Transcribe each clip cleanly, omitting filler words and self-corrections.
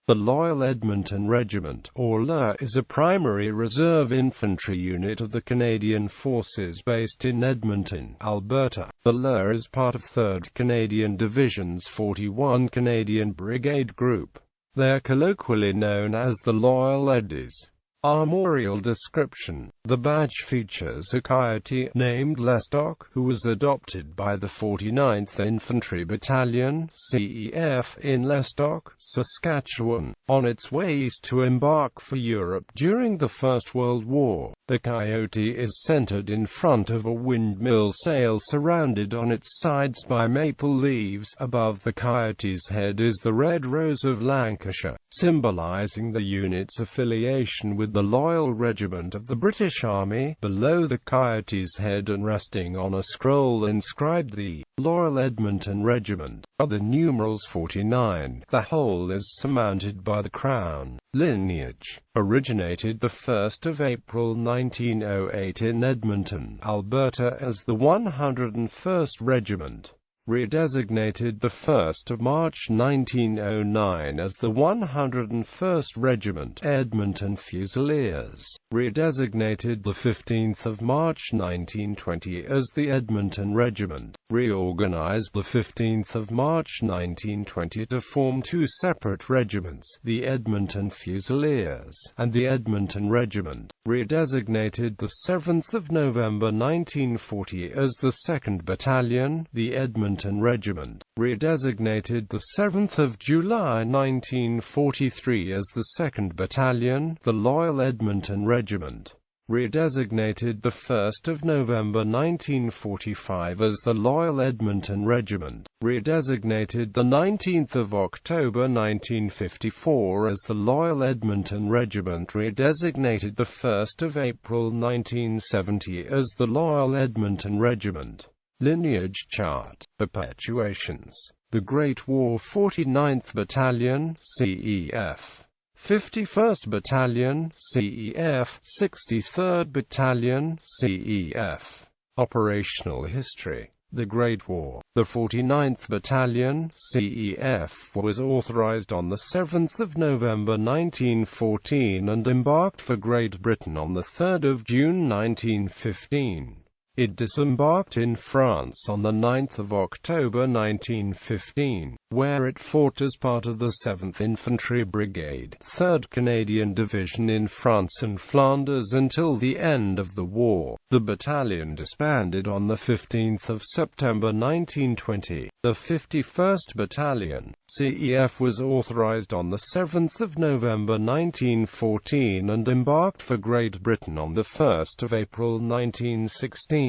The Loyal Edmonton Regiment, or LER, is a primary reserve infantry unit of the Canadian Forces based in Edmonton, Alberta. The LER is part of 3rd Canadian Division's 41 Canadian Brigade Group. They are colloquially known as the Loyal Eddies. Armorial description: the badge features a coyote named Lestock, who was adopted by the 49th Infantry Battalion, CEF, in Lestock, Saskatchewan, on its way east to embark for Europe during the First World War. The coyote is centered in front of a windmill sail surrounded on its sides by maple leaves. Above the coyote's head is the Red Rose of Lancashire, symbolizing the unit's affiliation with the Loyal Regiment of the British Army. Below the coyote's head and resting on a scroll inscribed "The Loyal Edmonton Regiment" are the numerals 49. The whole is surmounted by the crown. Lineage: originated the 1st of April 1908 in Edmonton, Alberta as the 101st Regiment. Redesignated the 1st of March 1909 as the 101st Regiment, Edmonton Fusiliers. Redesignated the 15th of March 1920 as the Edmonton Regiment. Reorganized the 15th of March 1920 to form two separate regiments, the Edmonton Fusiliers and the Edmonton Regiment. Redesignated the 7th of November 1940 as the 2nd Battalion, the Edmonton Regiment. Redesignated the 7th of July 1943 as the 2nd Battalion, the Loyal Edmonton Regiment. Redesignated the 1st of November 1945 as the Loyal Edmonton Regiment. Redesignated the 19th of October 1954 as the Loyal Edmonton Regiment. Redesignated the 1st of April 1970 as the Loyal Edmonton Regiment. Lineage chart. Perpetuations: the Great War 49th Battalion, CEF. 51st Battalion, CEF. 63rd Battalion, CEF. Operational history: the Great War. The 49th Battalion, CEF, was authorized on the 7th of November 1914 and embarked for Great Britain on the 3rd of June 1915. It disembarked in France on the 9th of October 1915, where it fought as part of the 7th Infantry Brigade, 3rd Canadian Division in France and Flanders until the end of the war. The battalion disbanded on the 15th of September 1920. The 51st Battalion, CEF, was authorized on the 7th of November 1914 and embarked for Great Britain on the 1st of April 1916.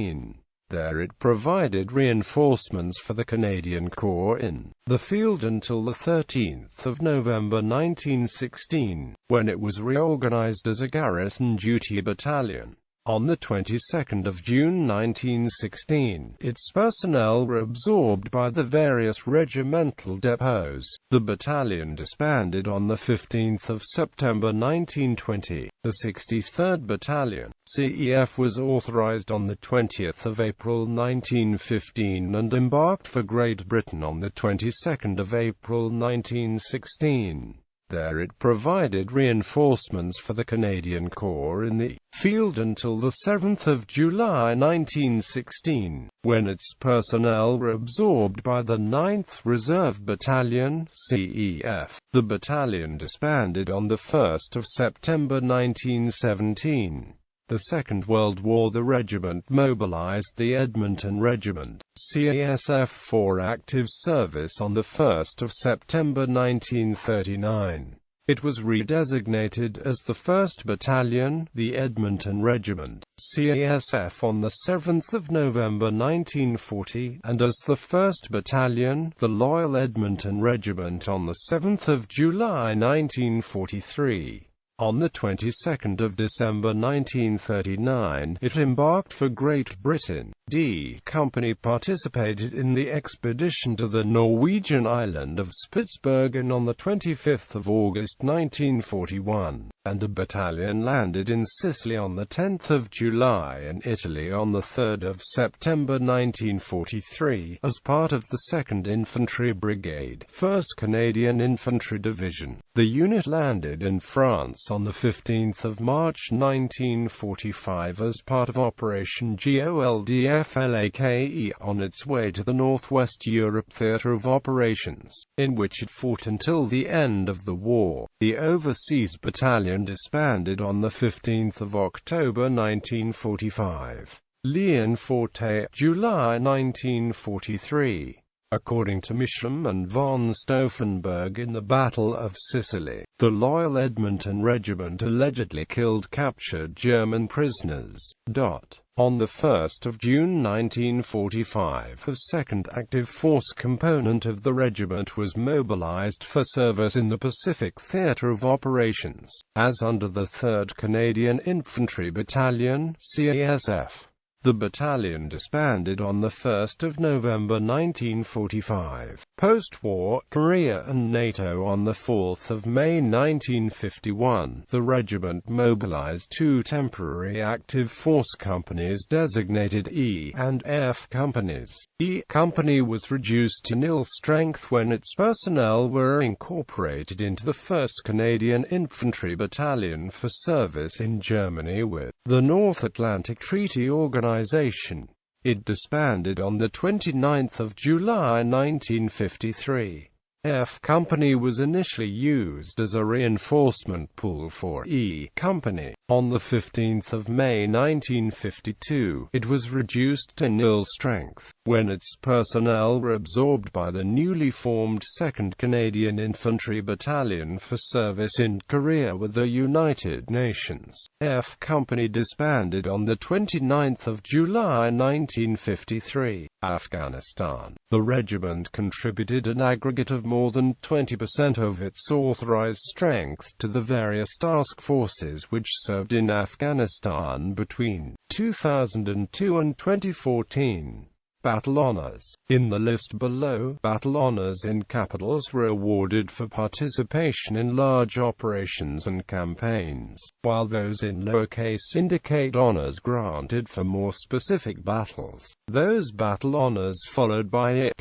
There it provided reinforcements for the Canadian Corps in the field until the 13th of November 1916, when it was reorganized as a garrison duty battalion. On the 22nd of June 1916, its personnel were absorbed by the various regimental depots. The battalion disbanded on the 15th of September 1920. The 63rd Battalion, CEF, was authorized on the 20th of April 1915 and embarked for Great Britain on the 22nd of April 1916. There it provided reinforcements for the Canadian Corps in the field until the 7th of July 1916, when its personnel were absorbed by the 9th Reserve Battalion, CEF. The battalion disbanded on the 1st of September 1917. The Second World War. The regiment mobilized the Edmonton Regiment, CASF, for active service on the 1st of September 1939. It was redesignated as the 1st Battalion, the Edmonton Regiment, CASF, on the 7th of November 1940, and as the 1st Battalion, the Loyal Edmonton Regiment, on the 7th of July 1943. On the 22nd of December 1939, it embarked for Great Britain. D Company participated in the expedition to the Norwegian island of Spitsbergen on the 25th of August 1941. and a battalion landed in Sicily on 10 July and Italy on 3 September 1943, as part of the 2nd Infantry Brigade, 1st Canadian Infantry Division. The unit landed in France on 15 March 1945 as part of Operation Goldflake on its way to the Northwest Europe Theatre of Operations, in which it fought until the end of the war. The Overseas Battalion disbanded on 15 October 1945. Leonforte, July 1943. According to Misham and von Stauffenberg, in the Battle of Sicily, the Loyal Edmonton Regiment allegedly killed captured German prisoners. On 1 June 1945, a second active force component of the regiment was mobilized for service in the Pacific Theatre of Operations, as under the 3rd Canadian Infantry Battalion, CASF. The battalion disbanded on 1 November 1945. Post-war, Korea and NATO. On 4 May 1951, the regiment mobilized two temporary active force companies designated E and F companies. E Company was reduced to nil strength when its personnel were incorporated into the 1st Canadian Infantry Battalion for service in Germany with the North Atlantic Treaty Organization. It disbanded on 29 July 1953. F Company was initially used as a reinforcement pool for E Company. On 15 May 1952, it was reduced to nil strength, when its personnel were absorbed by the newly formed 2nd Canadian Infantry Battalion for service in Korea with the United Nations. F Company disbanded on 29 July 1953. Afghanistan. The regiment contributed an aggregate of more than 20% of its authorized strength to the various task forces which served in Afghanistan between 2002 and 2014. Battle Honours. In the list below, battle honours in capitals were awarded for participation in large operations and campaigns, while those in lowercase indicate honours granted for more specific battles. Those battle honours followed by A+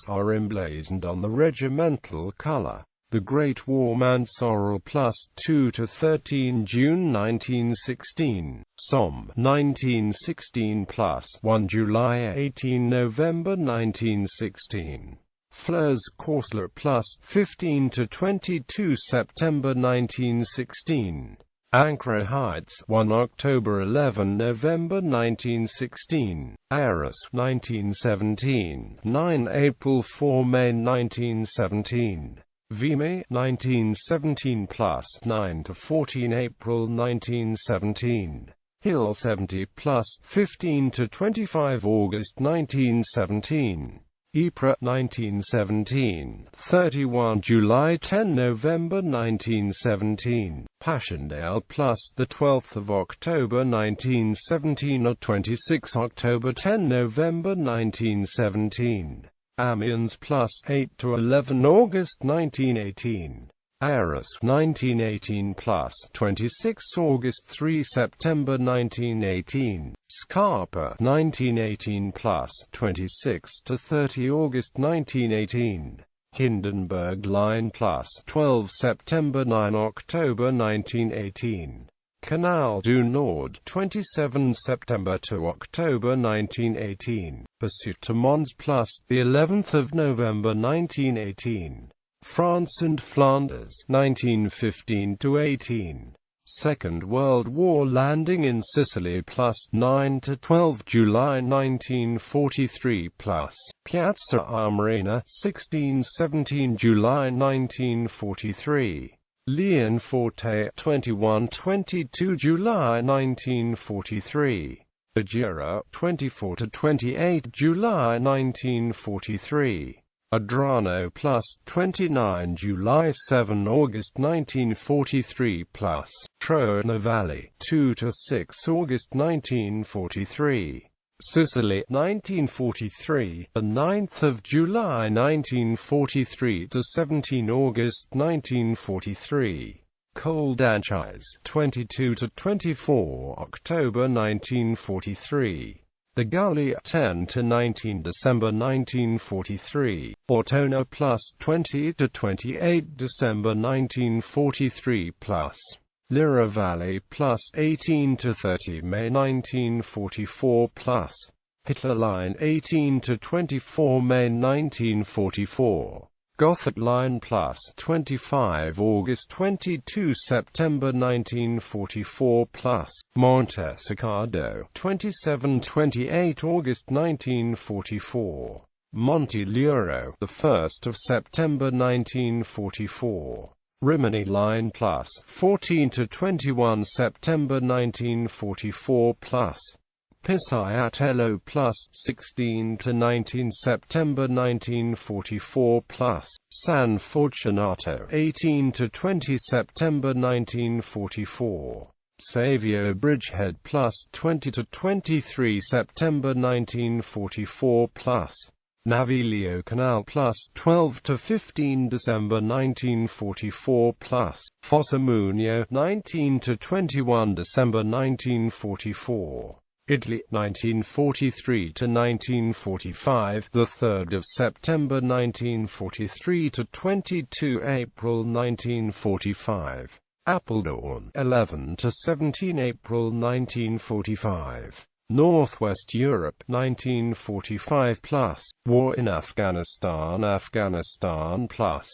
are emblazoned on the regimental colour. The Great War Mansorrel +2 to 13 June 1916, Somme 1916 +1 July 18 November 1916, Flers Korsler +15 to 22 September 1916, Ancre Heights 1 October 11 November 1916, Arras 1917, 9 April 4 May 1917. Vimy 1917 +9 to 14 April 1917. Hill 70 +15 to 25 August 1917. Ypres 1917, 31 July 10 November 1917. Passchendaele the 12th of October 1917 or 26 October 10 November 1917. Amiens +8 to 11 August 1918. Arras 1918 +26 August 3 September 1918. Scarpa 1918 +26 to 30 August 1918. Hindenburg Line +12 September 9 October 1918. Canal du Nord 27 September to October 1918. Pursuit to Mons the 11th of November 1918. France and Flanders 1915 to 18. Second World War landing in Sicily +9 to 12 July 1943 Piazza Armerina 16-17 July 1943. Leonforte 21-22 July 1943. Agira 24 to 28 July 1943. Adrano +29 July 7 August 1943 Trona Valley 2 to 6 August 1943. Sicily 1943, the 9th of July 1943 to 17 August 1943. Coldanchise, 22 to 24 October 1943. The Gully, 10 to 19 December 1943. Ortona plus 20 to 28 December 1943 plus. Lira Valley plus 18 to 30 May 1944 plus. Hitler Line 18 to 24 May 1944. Gothic Line plus 25 August 22 September 1944 plus. Montesacado 27-28 August 1944. Monte Luro the 1st of September 1944. Rimini Line plus 14 to 21 September 1944 plus. Pisciatello plus 16 to 19 September 1944 plus. San Fortunato 18 to 20 September 1944. Savio Bridgehead plus 20 to 23 September 1944 plus. Navilio Canal plus 12 to 15 December 1944 plus. Fossamunio 19 to 21 December 1944. Italy, 1943 to 1945, the 3rd of September 1943 to 22 April 1945. Appledorn, 11 to 17 April 1945. Northwest Europe, 1945 plus. War in Afghanistan, Afghanistan plus.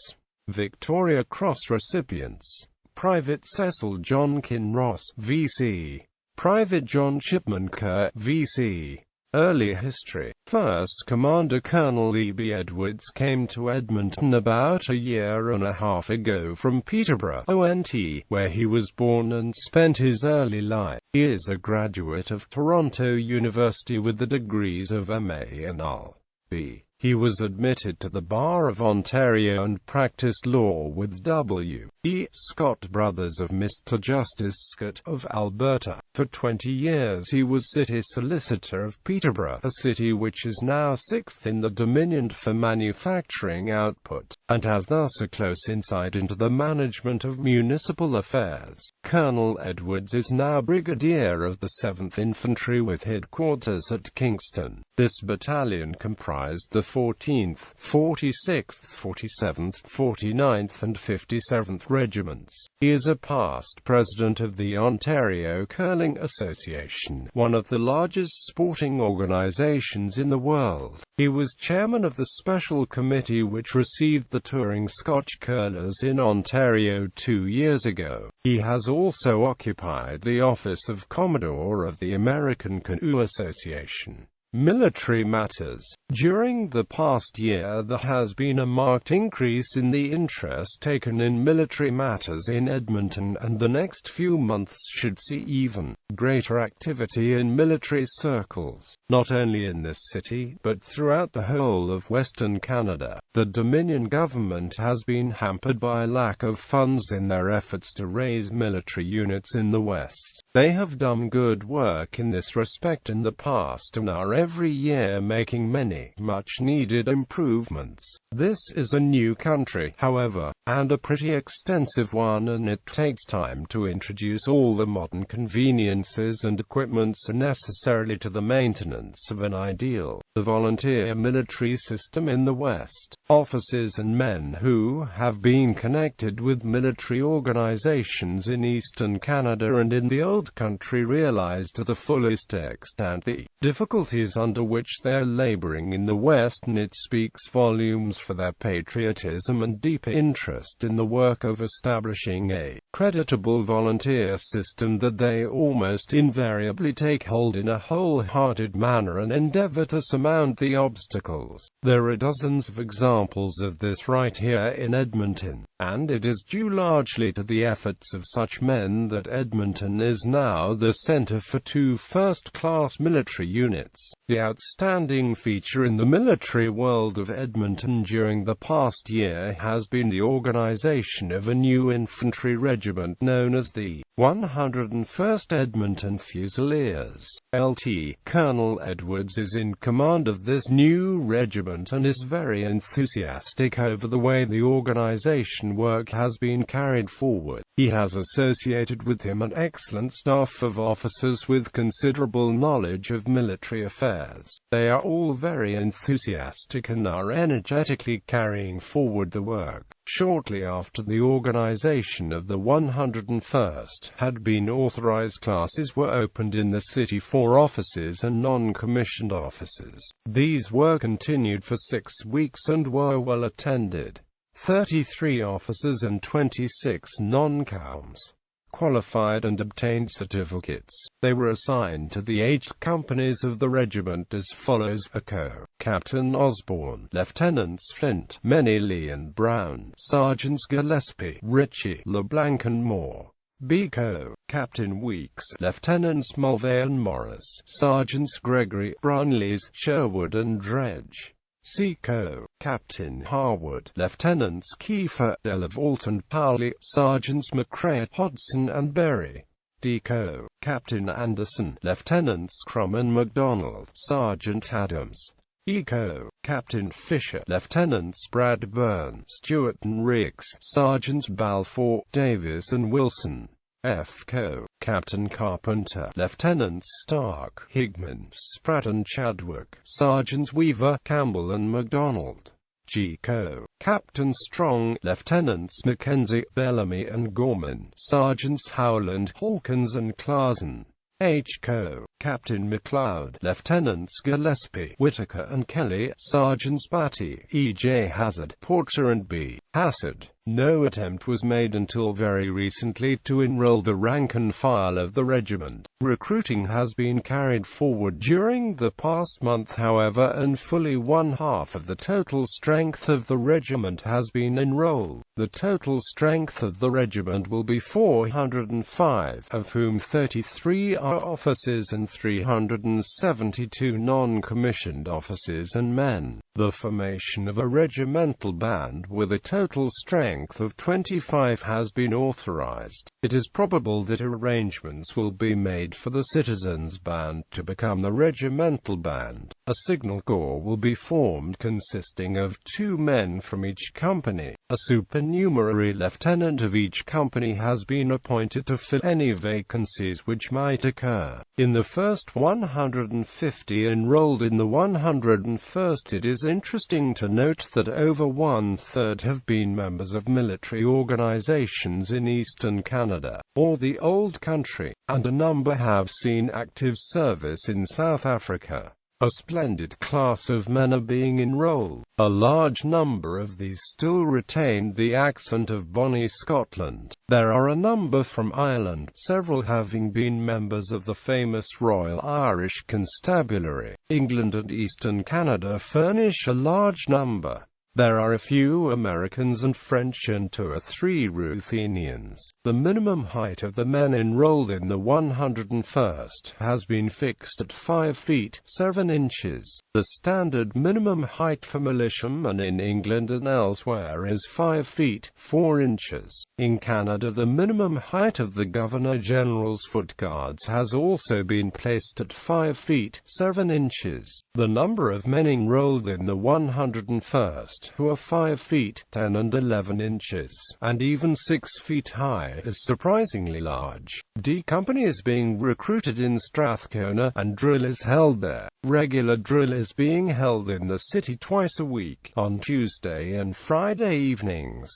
Victoria Cross recipients: Private Cecil John Kinross, V.C. Private John Chipman Kerr, V.C. Early history. 1st Commander Colonel E.B. Edwards came to Edmonton about a year and a half ago from Peterborough, ONT, where he was born and spent his early life. He is a graduate of Toronto University with the degrees of MA and LL.B. He was admitted to the Bar of Ontario and practiced law with W.E. Scott Brothers of Mr. Justice Scott of Alberta. For 20 years he was City Solicitor of Peterborough, a city which is now 6th in the Dominion for manufacturing output, and has thus a close insight into the management of municipal affairs. Colonel Edwards is now Brigadier of the 7th Infantry with headquarters at Kingston. This battalion comprised the 14th, 46th, 47th, 49th and 57th Regiments. He is a past president of the Ontario Curling Association, one of the largest sporting organizations in the world. He was chairman of the special committee which received the touring Scotch curlers in Ontario 2 years ago. He has also occupied the office of Commodore of the American Canoe Association. Military matters. During the past year there has been a marked increase in the interest taken in military matters in Edmonton, and the next few months should see even greater activity in military circles, not only in this city, but throughout the whole of Western Canada. The Dominion government has been hampered by lack of funds in their efforts to raise military units in the West. They have done good work in this respect in the past and are every year making many, much-needed improvements. This is a new country, however, and a pretty extensive one, and it takes time to introduce all the modern conveniences and equipments necessarily to the maintenance of an ideal, the volunteer military system in the West. Officers and men who have been connected with military organizations in Eastern Canada and in the Old Country realize to the fullest extent the difficulties under which they are laboring in the West, and it speaks volumes for their patriotism and deep interest in the work of establishing a creditable volunteer system that they almost invariably take hold in a wholehearted manner and endeavor to surmount the obstacles. There are dozens of examples of this right here in Edmonton, and it is due largely to the efforts of such men that Edmonton is now the center for 2 first-class military units. The outstanding feature in the military world of Edmonton during the past year has been the organization of a new infantry regiment known as the 101st Edmonton Fusiliers, Lt. Colonel Edwards is in command of this new regiment and is very enthusiastic over the way the organization work has been carried forward. He has associated with him an excellent staff of officers with considerable knowledge of military affairs. They are all very enthusiastic and are energetically carrying forward the work. Shortly after the organization of the 101st had been authorized, classes were opened in the city for officers and non-commissioned officers. These were continued for 6 weeks and were well attended. 33 officers and 26 non-coms qualified and obtained certificates. They were assigned to the aged companies of the regiment as follows: Echo, Captain Osborne, Lieutenants Flint, Menely and Brown, Sergeants Gillespie, Ritchie, LeBlanc and Moore. Beco, Captain Weeks, Lieutenants Mulvey and Morris, Sergeants Gregory, Brownlees, Sherwood and Dredge. Seco, Captain Harwood, Lieutenants Kiefer, Delavault and Powley, Sergeants McCrae, Hodson and Berry. Deco, Captain Anderson, Lieutenants Crum and MacDonald, Sergeant Adams. Eco, Captain Fisher, Lieutenants Bradburn, Stewart and Riggs, Sergeants Balfour, Davis and Wilson. FCO, Captain Carpenter, Lieutenants Stark, Higman, Spratt and Chadwick, Sergeants Weaver, Campbell and MacDonald. GCO, Captain Strong, Lieutenants Mackenzie, Bellamy and Gorman, Sergeants Howland, Hawkins and Clausen. HCO, Captain McLeod, Lieutenants Gillespie, Whitaker and Kelly, Sergeants Batty, E.J. Hazard, Porter and B. Hassard. No attempt was made until very recently to enroll the rank and file of the regiment. Recruiting has been carried forward during the past month, however, and fully 1/2 of the total strength of the regiment has been enrolled. The total strength of the regiment will be 405, of whom 33 are officers and 372 non-commissioned officers and men. The formation of a regimental band with a total strength of 25 has been authorized. It is probable that arrangements will be made for the citizens' band to become the regimental band. A signal corps will be formed consisting of 2 men from each company. A supernumerary lieutenant of each company has been appointed to fill any vacancies which might occur. In the first 150 enrolled in the 101st, it is interesting to note that over 1/3 have been members of military organizations in eastern Canada, or the Old Country, and a number have seen active service in South Africa. A splendid class of men are being enrolled. A large number of these still retain the accent of bonnie Scotland. There are a number from Ireland, several having been members of the famous Royal Irish Constabulary. England and Eastern Canada furnish a large number. There are a few Americans and French and 2 or 3 Ruthenians. The minimum height of the men enrolled in the 101st has been fixed at 5 feet 7 inches. The standard minimum height for militiamen in England and elsewhere is 5 feet 4 inches. In Canada, the minimum height of the Governor-General's Foot Guards has also been placed at 5 feet 7 inches. The number of men enrolled in the 101st who are 5 feet 10 and 11 inches, and even 6 feet high, is surprisingly large. D Company is being recruited in Strathcona, and drill is held there. Regular drill is being held in the city twice a week, on Tuesday and Friday evenings.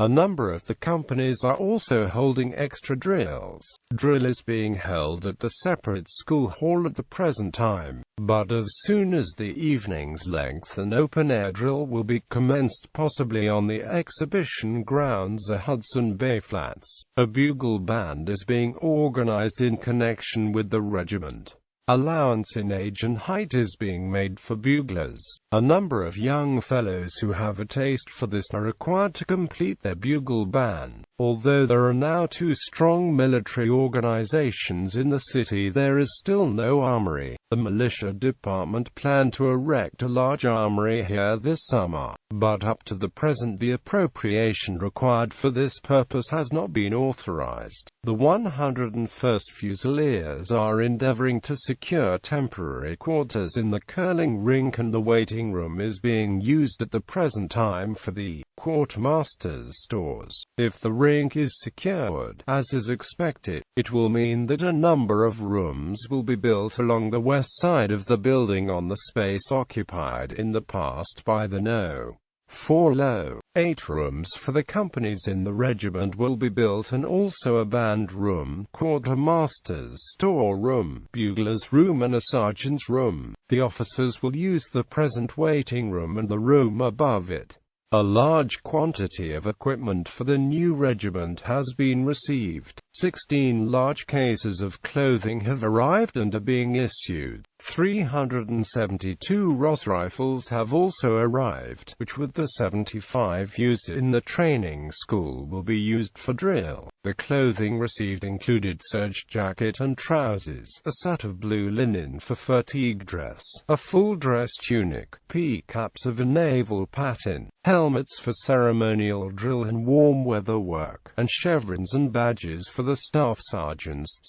A number of the companies are also holding extra drills. Drill is being held at the separate school hall at the present time, but as soon as the evenings lengthen, open-air drill will be commenced, possibly on the exhibition grounds at Hudson Bay Flats. A bugle band is being organized in connection with the regiment. Allowance in age and height is being made for buglers. A number of young fellows who have a taste for this are required to complete their bugle band. Although there are now 2 strong military organizations in the city, there is still no armory. The militia department planned to erect a large armory here this summer, but up to the present the appropriation required for this purpose has not been authorized. The 101st Fusiliers are endeavoring to secure temporary quarters in the curling rink, and the waiting room is being used at the present time for the quartermaster's stores. If the rink is secured, as is expected, it will mean that a number of rooms will be built along the west side of the building on the space occupied in the past by the No. 4 LO. 8 rooms for the companies in the regiment will be built, and also a band room, quartermaster's store room, bugler's room and a sergeant's room. The officers will use the present waiting room and the room above it. A large quantity of equipment for the new regiment has been received. 16 large cases of clothing have arrived and are being issued. 372 Ross rifles have also arrived, which with the 75 used in the training school will be used for drill. The clothing received included serge jacket and trousers, a set of blue linen for fatigue dress, a full dress tunic, pea-caps of a naval pattern, helmets for ceremonial drill and warm weather work, and chevrons and badges for the staff sergeants,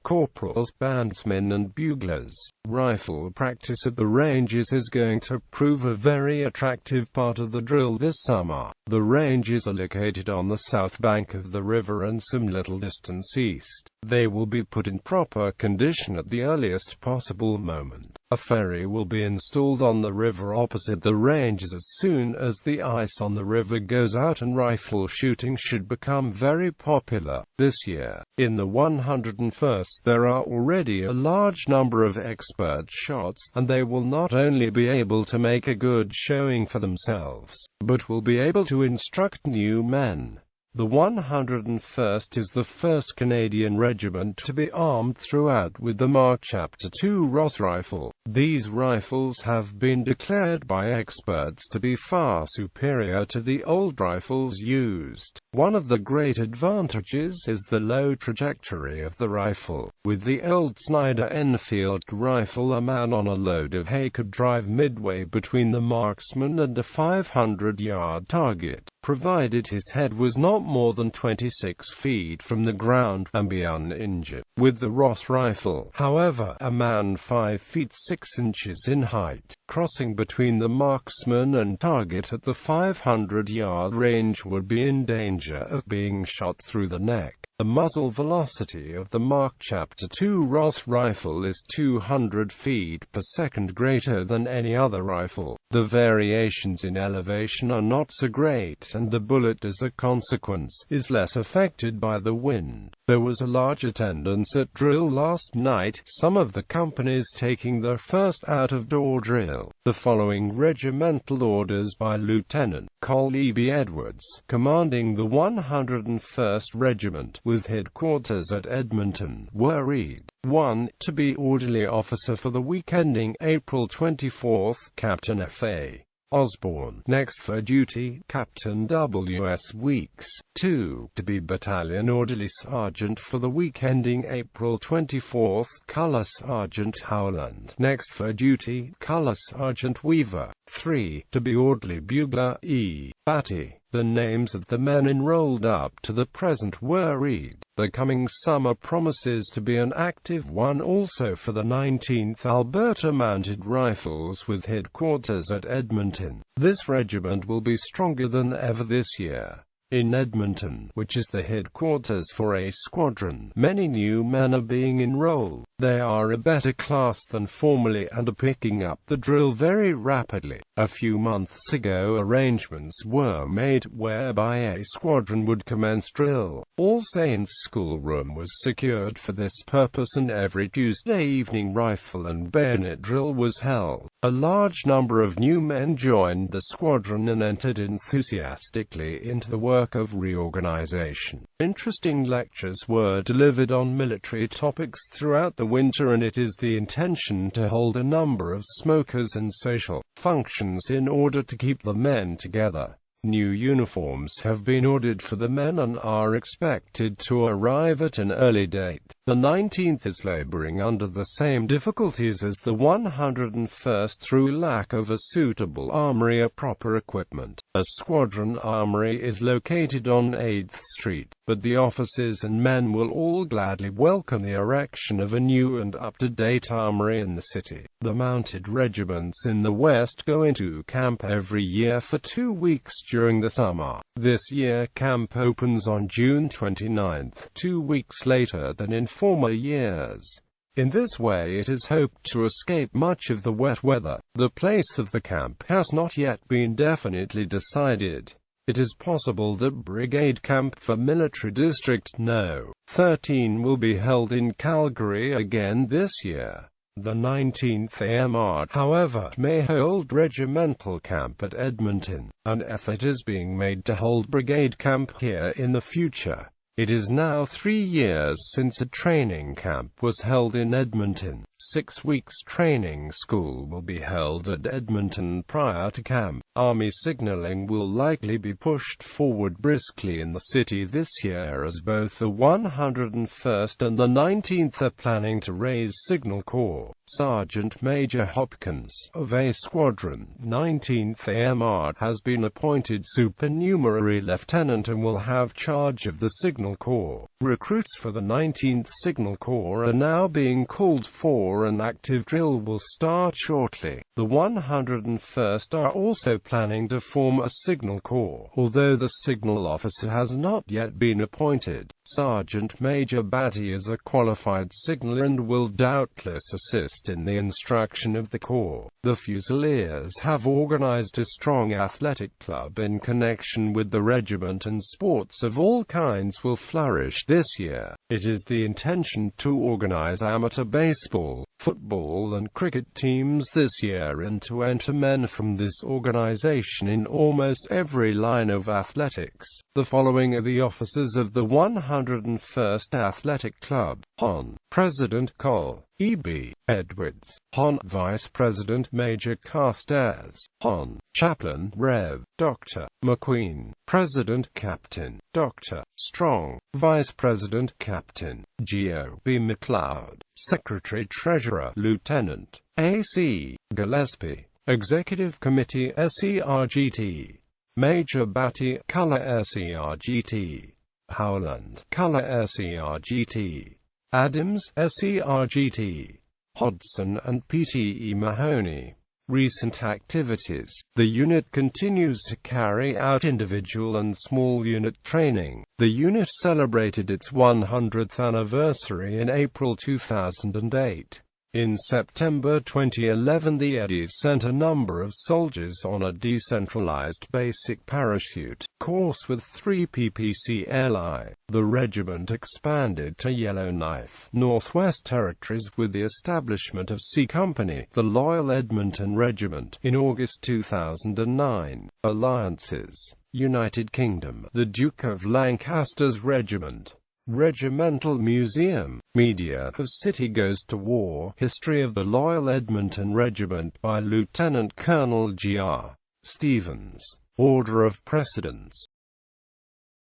corporals, bandsmen and buglers. Rifle practice at the ranges is going to prove a very attractive part of the drill this summer. The ranges are located on the south bank of the river and some little distance east. They will be put in proper condition at the earliest possible moment. A ferry will be installed on the river opposite the ranges as soon as the ice on the river goes out, and rifle shooting should become very popular this year. In the 101st there are already a large number of expert shots, and they will not only be able to make a good showing for themselves, but will be able to instruct new men. The 101st is the first Canadian regiment to be armed throughout with the Mark Chapter 2 Ross rifle. These rifles have been declared by experts to be far superior to the old rifles used. One of the great advantages is the low trajectory of the rifle. With the old Snyder Enfield rifle, a man on a load of hay could drive midway between the marksman and a 500-yard target, provided his head was not more than 26 feet from the ground, and be uninjured. With the Ross rifle, however, a man 5 feet 6 inches in height, crossing between the marksman and target at the 500-yard range, would be in danger of being shot through the neck. The muzzle velocity of the Mark Chapter 2 Ross rifle is 200 feet per second, greater than any other rifle. The variations in elevation are not so great, and the bullet as a consequence is less affected by the wind. There was a large attendance at drill last night, some of the companies taking their first out-of-door drill. The following regimental orders by Lieutenant Col E. B. Edwards, commanding the 101st Regiment, with headquarters at Edmonton, were read: 1. To be orderly officer for the week ending April 24th, Captain F.A. Osborne. Next for duty, Captain W.S. Weeks. 2. To be battalion orderly sergeant for the week ending April 24th, Colour Sergeant Howland. Next for duty, Colour Sergeant Weaver. 3. To be orderly bugler E. Batty. The names of the men enrolled up to the present were read. The coming summer promises to be an active one also for the 19th Alberta Mounted Rifles, with headquarters at Edmonton. This regiment will be stronger than ever this year. In Edmonton, which is the headquarters for a squadron, many new men are being enrolled. They are a better class than formerly and are picking up the drill very rapidly. A few months ago arrangements were made whereby a squadron would commence drill. All Saints schoolroom was secured for this purpose, and every Tuesday evening rifle and bayonet drill was held. A large number of new men joined the squadron and entered enthusiastically into the work of reorganization. Interesting lectures were delivered on military topics throughout the winter, and it is the intention to hold a number of smokers and social functions in order to keep the men together. New uniforms have been ordered for the men and are expected to arrive at an early date. The 19th is laboring under the same difficulties as the 101st through lack of a suitable armory or proper equipment. A squadron armory is located on 8th Street, but the officers and men will all gladly welcome the erection of a new and up-to-date armory in the city. The mounted regiments in the West go into camp every year for 2 weeks during the summer. This year camp opens on June 29, 2 weeks later than in former years. In this way it is hoped to escape much of the wet weather. The place of the camp has not yet been definitely decided. It is possible that Brigade Camp for Military District No. 13 will be held in Calgary again this year. The 19th AMR, however, may hold regimental camp at Edmonton. An effort is being made to hold Brigade Camp here in the future. It is now 3 years since a training camp was held in Edmonton. 6 weeks training school will be held at Edmonton prior to camp. Army signaling will likely be pushed forward briskly in the city this year, as both the 101st and the 19th are planning to raise Signal Corps. Sergeant Major Hopkins, of A Squadron, 19th AMR, has been appointed supernumerary lieutenant and will have charge of the Signal Corps. Recruits for the 19th Signal Corps are now being called for, and active drill will start shortly. The 101st are also planning to form a Signal Corps, although the signal officer has not yet been appointed. Sergeant Major Batty is a qualified signaller and will doubtless assist in the instruction of the Corps. The Fusiliers have organized a strong athletic club in connection with the regiment, and sports of all kinds will flourish this year. It is the intention to organize amateur baseball, football and cricket teams this year, and to enter men from this organization in almost every line of athletics. The following are the officers of the 101st Athletic Club: Hon. President Cole E.B. Edwards, Hon. Vice President Major Carstairs, Hon. Chaplain Rev. Dr. McQueen, President Captain Dr. Strong, Vice President Captain G.O.B. McLeod, Secretary Treasurer Lieutenant A.C. Gillespie, Executive Committee SERGT, Major Batty Color SERGT, Howland Color SERGT, Adams SERGT, Hodson and PTE Mahoney. Recent activities: the unit continues to carry out individual and small unit training. The unit celebrated its 100th anniversary in April 2008. In September 2011, the Eddies sent a number of soldiers on a decentralized basic parachute course with 3 PPCLI. The regiment expanded to Yellowknife, Northwest Territories with the establishment of C Company, the Loyal Edmonton Regiment, in August 2009. Alliances: United Kingdom, the Duke of Lancaster's Regiment. Regimental Museum. Media of City Goes to War. History of the Loyal Edmonton Regiment by Lieutenant Colonel G.R. Stevens. Order of Precedence.